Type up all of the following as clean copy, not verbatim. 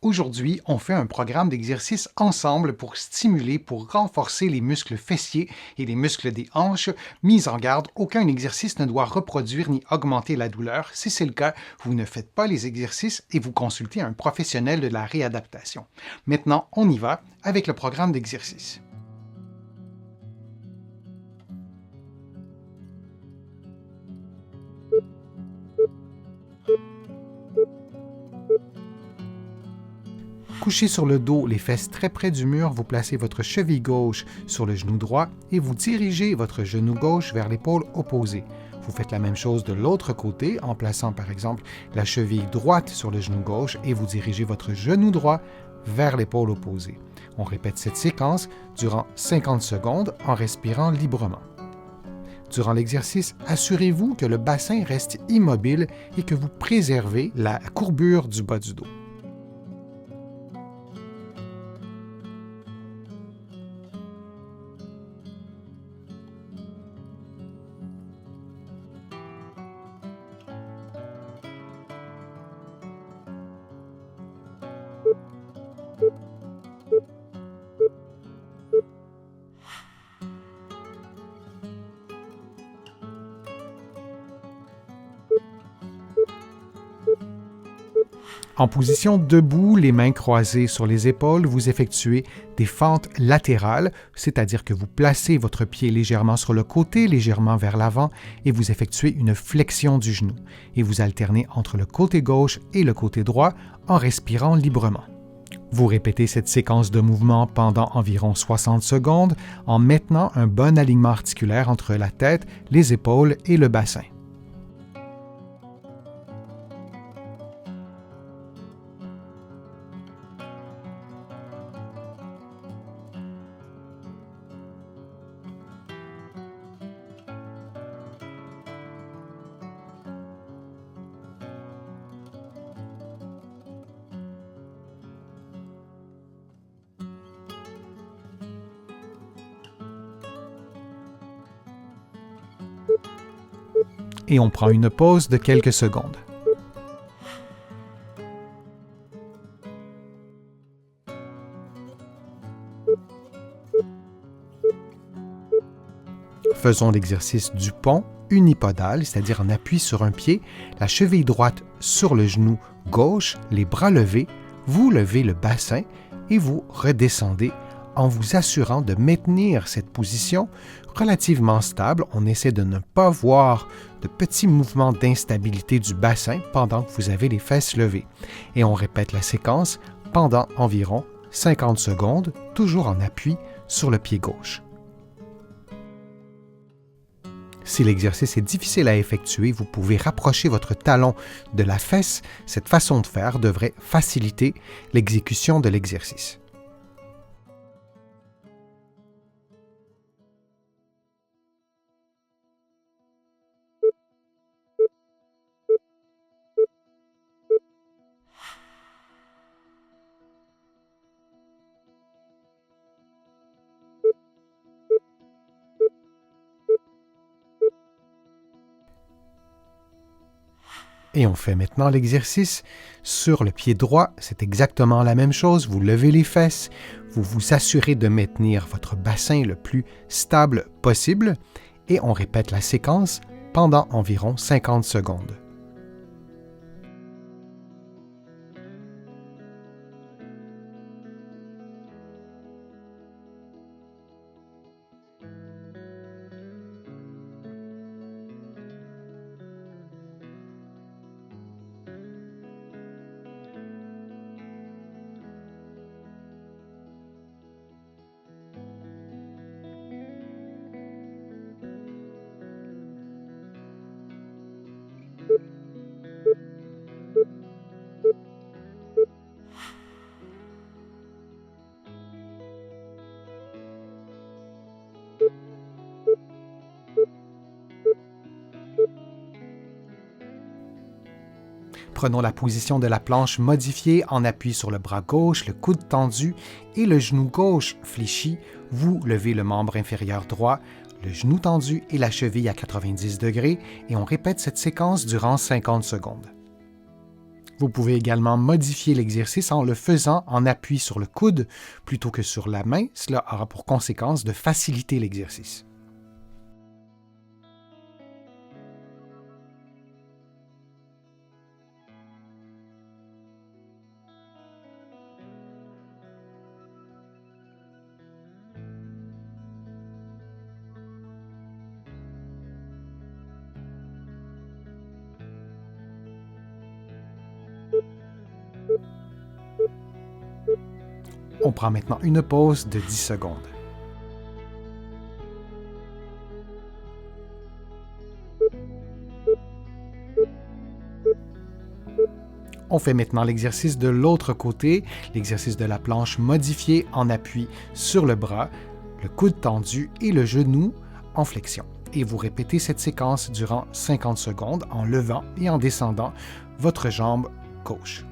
Aujourd'hui, on fait un programme d'exercice ensemble pour stimuler, pour renforcer les muscles fessiers et les muscles des hanches. Mise en garde, aucun exercice ne doit reproduire ni augmenter la douleur. Si c'est le cas, vous ne faites pas les exercices et vous consultez un professionnel de la réadaptation. Maintenant, on y va avec le programme d'exercice. Couché sur le dos, les fesses très près du mur, vous placez votre cheville gauche sur le genou droit et vous dirigez votre genou gauche vers l'épaule opposée. Vous faites la même chose de l'autre côté en plaçant par exemple la cheville droite sur le genou gauche et vous dirigez votre genou droit vers l'épaule opposée. On répète cette séquence durant 50 secondes en respirant librement. Durant l'exercice, assurez-vous que le bassin reste immobile et que vous préservez la courbure du bas du dos. En position debout, les mains croisées sur les épaules, vous effectuez des fentes latérales, c'est-à-dire que vous placez votre pied légèrement sur le côté, légèrement vers l'avant, et vous effectuez une flexion du genou. Et vous alternez entre le côté gauche et le côté droit en respirant librement. Vous répétez cette séquence de mouvements pendant environ 60 secondes en maintenant un bon alignement articulaire entre la tête, les épaules et le bassin. Et on prend une pause de quelques secondes. Faisons l'exercice du pont unipodal, c'est-à-dire en appui sur un pied, la cheville droite sur le genou gauche, les bras levés, vous levez le bassin et vous redescendez en vous assurant de maintenir cette position relativement stable. On essaie de ne pas voir de petits mouvements d'instabilité du bassin pendant que vous avez les fesses levées. Et on répète la séquence pendant environ 50 secondes, toujours en appui sur le pied gauche. Si l'exercice est difficile à effectuer, vous pouvez rapprocher votre talon de la fesse. Cette façon de faire devrait faciliter l'exécution de l'exercice. Et on fait maintenant l'exercice sur le pied droit. C'est exactement la même chose. Vous levez les fesses, vous vous assurez de maintenir votre bassin le plus stable possible et on répète la séquence pendant environ 50 secondes. Prenons la position de la planche modifiée en appui sur le bras gauche, le coude tendu et le genou gauche fléchi. Vous levez le membre inférieur droit, le genou tendu et la cheville à 90 degrés et on répète cette séquence durant 50 secondes. Vous pouvez également modifier l'exercice en le faisant en appui sur le coude plutôt que sur la main. Cela aura pour conséquence de faciliter l'exercice. On prend maintenant une pause de 10 secondes. On fait maintenant l'exercice de l'autre côté, l'exercice de la planche modifié en appui sur le bras, le coude tendu et le genou en flexion. Et vous répétez cette séquence durant 50 secondes en levant et en descendant votre jambe gauche.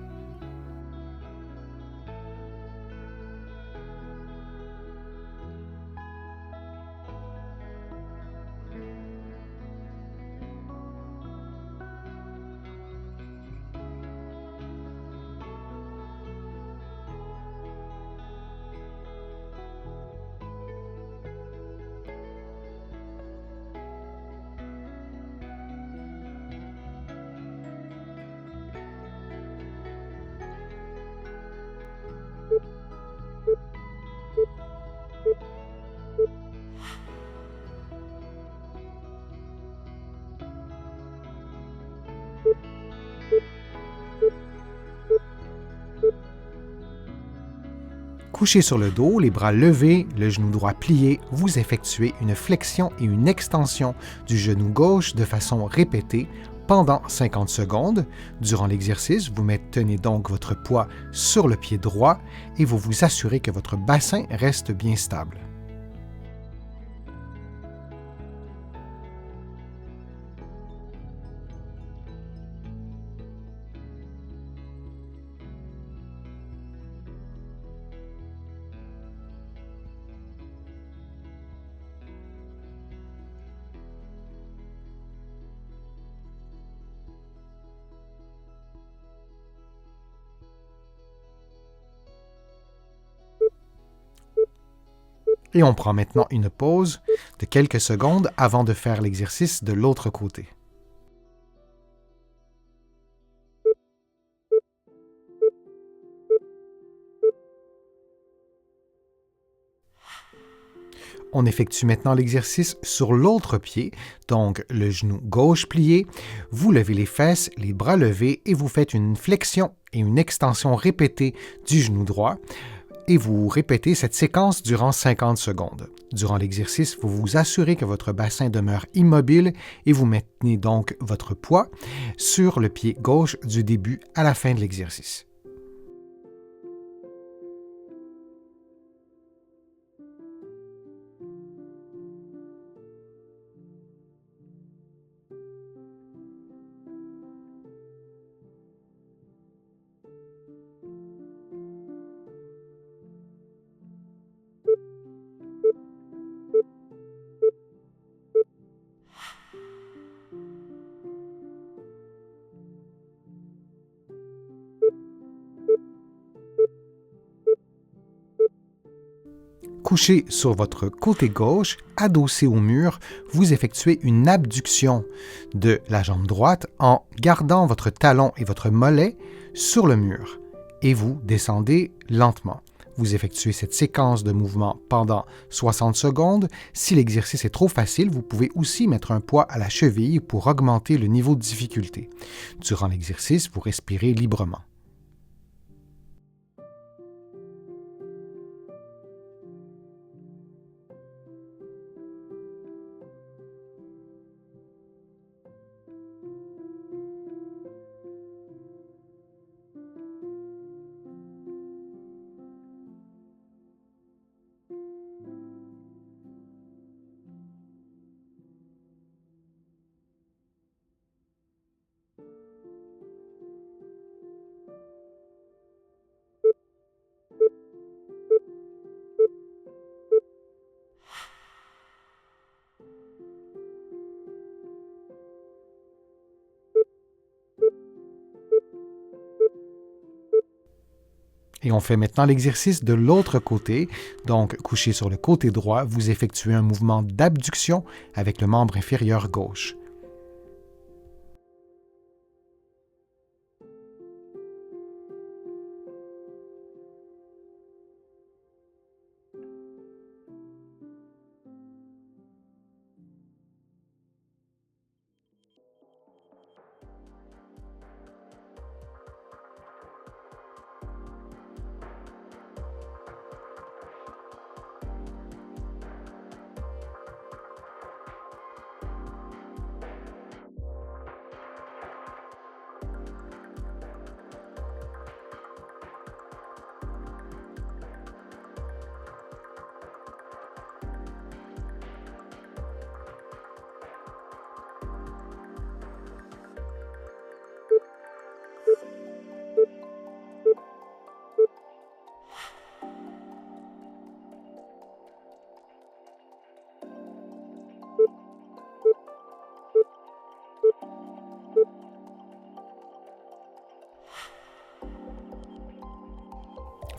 Couché sur le dos, les bras levés, le genou droit plié, vous effectuez une flexion et une extension du genou gauche de façon répétée pendant 50 secondes. Durant l'exercice, vous maintenez donc votre poids sur le pied droit et vous vous assurez que votre bassin reste bien stable. Et on prend maintenant une pause de quelques secondes avant de faire l'exercice de l'autre côté. On effectue maintenant l'exercice sur l'autre pied, donc le genou gauche plié. Vous levez les fesses, les bras levés et vous faites une flexion et une extension répétée du genou droit. Et vous répétez cette séquence durant 50 secondes. Durant l'exercice, vous vous assurez que votre bassin demeure immobile et vous maintenez donc votre poids sur le pied gauche du début à la fin de l'exercice. Couché sur votre côté gauche, adossé au mur, vous effectuez une abduction de la jambe droite en gardant votre talon et votre mollet sur le mur et vous descendez lentement. Vous effectuez cette séquence de mouvements pendant 60 secondes. Si l'exercice est trop facile, vous pouvez aussi mettre un poids à la cheville pour augmenter le niveau de difficulté. Durant l'exercice, vous respirez librement. Et on fait maintenant l'exercice de l'autre côté. Donc, couché sur le côté droit, vous effectuez un mouvement d'abduction avec le membre inférieur gauche.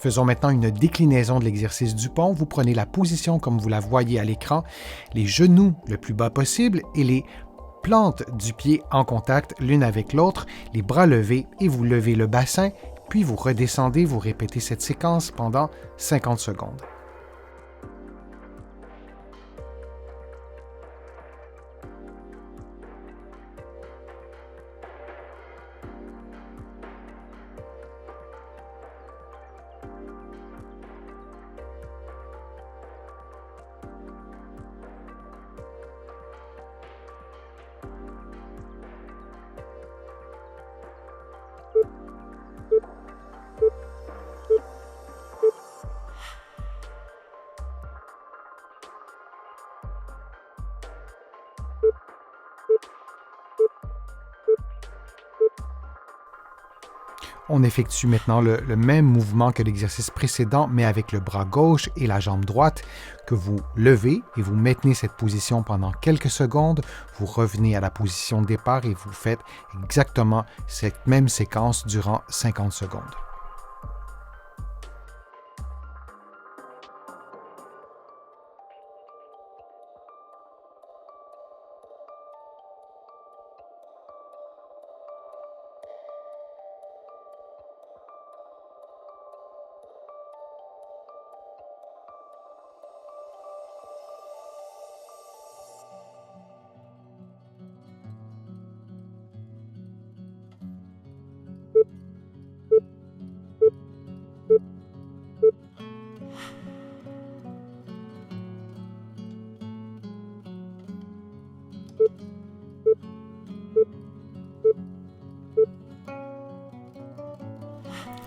Faisons maintenant une déclinaison de l'exercice du pont. Vous prenez la position comme vous la voyez à l'écran, les genoux le plus bas possible et les plantes du pied en contact l'une avec l'autre, les bras levés et vous levez le bassin, puis vous redescendez, vous répétez cette séquence pendant 50 secondes. On effectue maintenant le même mouvement que l'exercice précédent, mais avec le bras gauche et la jambe droite que vous levez et vous maintenez cette position pendant quelques secondes. Vous revenez à la position de départ et vous faites exactement cette même séquence durant 50 secondes.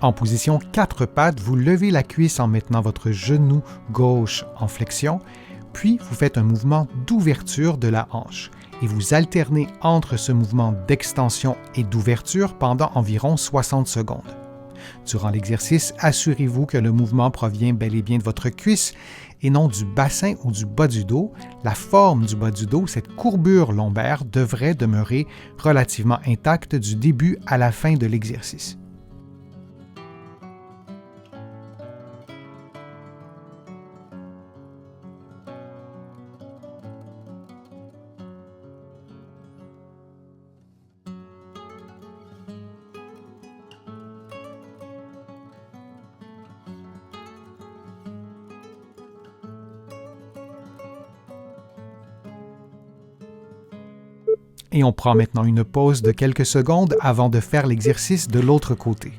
En position 4 pattes, vous levez la cuisse en maintenant votre genou gauche en flexion, puis vous faites un mouvement d'ouverture de la hanche et vous alternez entre ce mouvement d'extension et d'ouverture pendant environ 60 secondes. Durant l'exercice, assurez-vous que le mouvement provient bel et bien de votre cuisse et non du bassin ou du bas du dos. La forme du bas du dos, cette courbure lombaire, devrait demeurer relativement intacte du début à la fin de l'exercice. Et on prend maintenant une pause de quelques secondes avant de faire l'exercice de l'autre côté.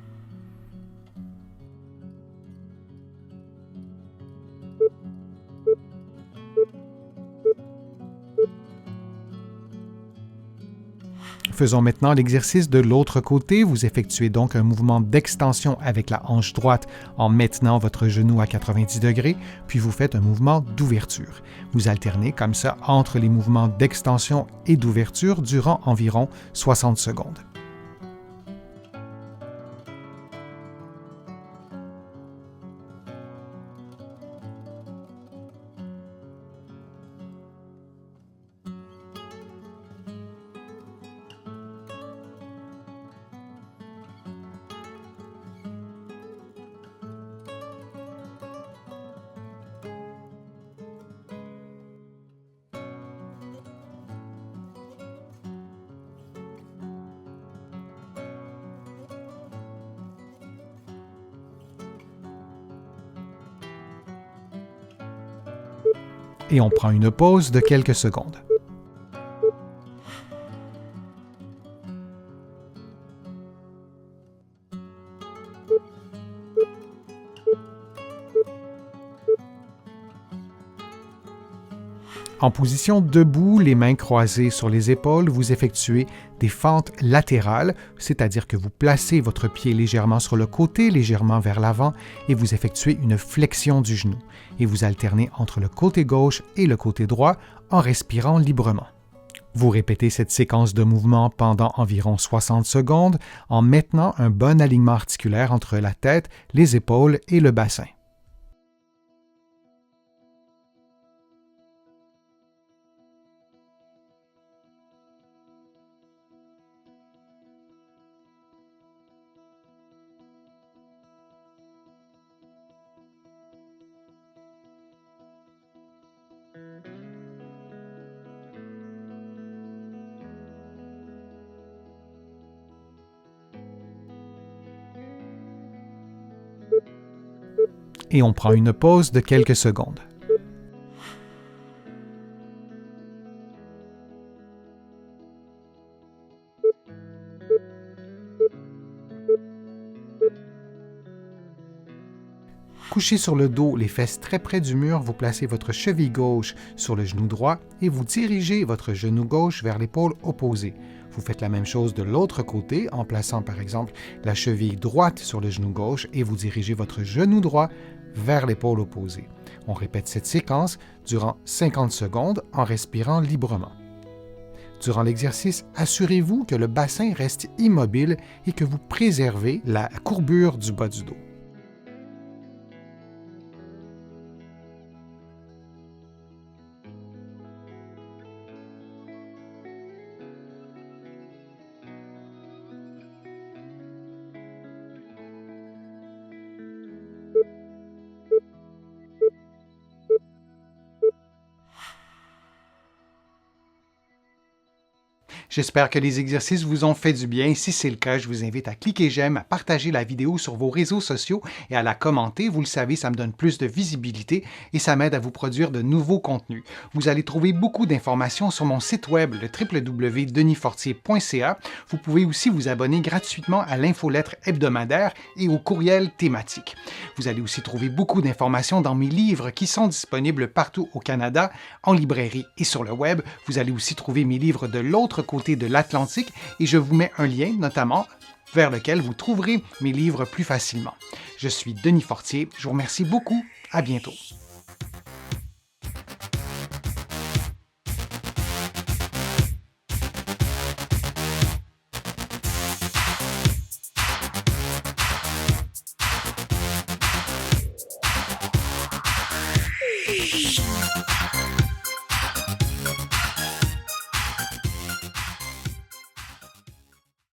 Faisons maintenant l'exercice de l'autre côté. Vous effectuez donc un mouvement d'extension avec la hanche droite en maintenant votre genou à 90 degrés, puis vous faites un mouvement d'ouverture. Vous alternez comme ça entre les mouvements d'extension et d'ouverture durant environ 60 secondes. Et on prend une pause de quelques secondes. En position debout, les mains croisées sur les épaules, vous effectuez des fentes latérales, c'est-à-dire que vous placez votre pied légèrement sur le côté, légèrement vers l'avant, et vous effectuez une flexion du genou. Et vous alternez entre le côté gauche et le côté droit en respirant librement. Vous répétez cette séquence de mouvements pendant environ 60 secondes en maintenant un bon alignement articulaire entre la tête, les épaules et le bassin. Et on prend une pause de quelques secondes. Couché sur le dos, les fesses très près du mur, vous placez votre cheville gauche sur le genou droit et vous dirigez votre genou gauche vers l'épaule opposée. Vous faites la même chose de l'autre côté en plaçant par exemple la cheville droite sur le genou gauche et vous dirigez votre genou droit vers l'épaule opposée. On répète cette séquence durant 50 secondes en respirant librement. Durant l'exercice, assurez-vous que le bassin reste immobile et que vous préservez la courbure du bas du dos. J'espère que les exercices vous ont fait du bien. Si c'est le cas, je vous invite à cliquer j'aime, à partager la vidéo sur vos réseaux sociaux et à la commenter. Vous le savez, ça me donne plus de visibilité et ça m'aide à vous produire de nouveaux contenus. Vous allez trouver beaucoup d'informations sur mon site web, le www.denisfortier.ca. Vous pouvez aussi vous abonner gratuitement à l'infolettre hebdomadaire et au courriel thématique. Vous allez aussi trouver beaucoup d'informations dans mes livres qui sont disponibles partout au Canada, en librairie et sur le web. Vous allez aussi trouver mes livres de l'autre côté de l'Atlantique et je vous mets un lien notamment vers lequel vous trouverez mes livres plus facilement. Je suis Denis Fortier, je vous remercie beaucoup, à bientôt.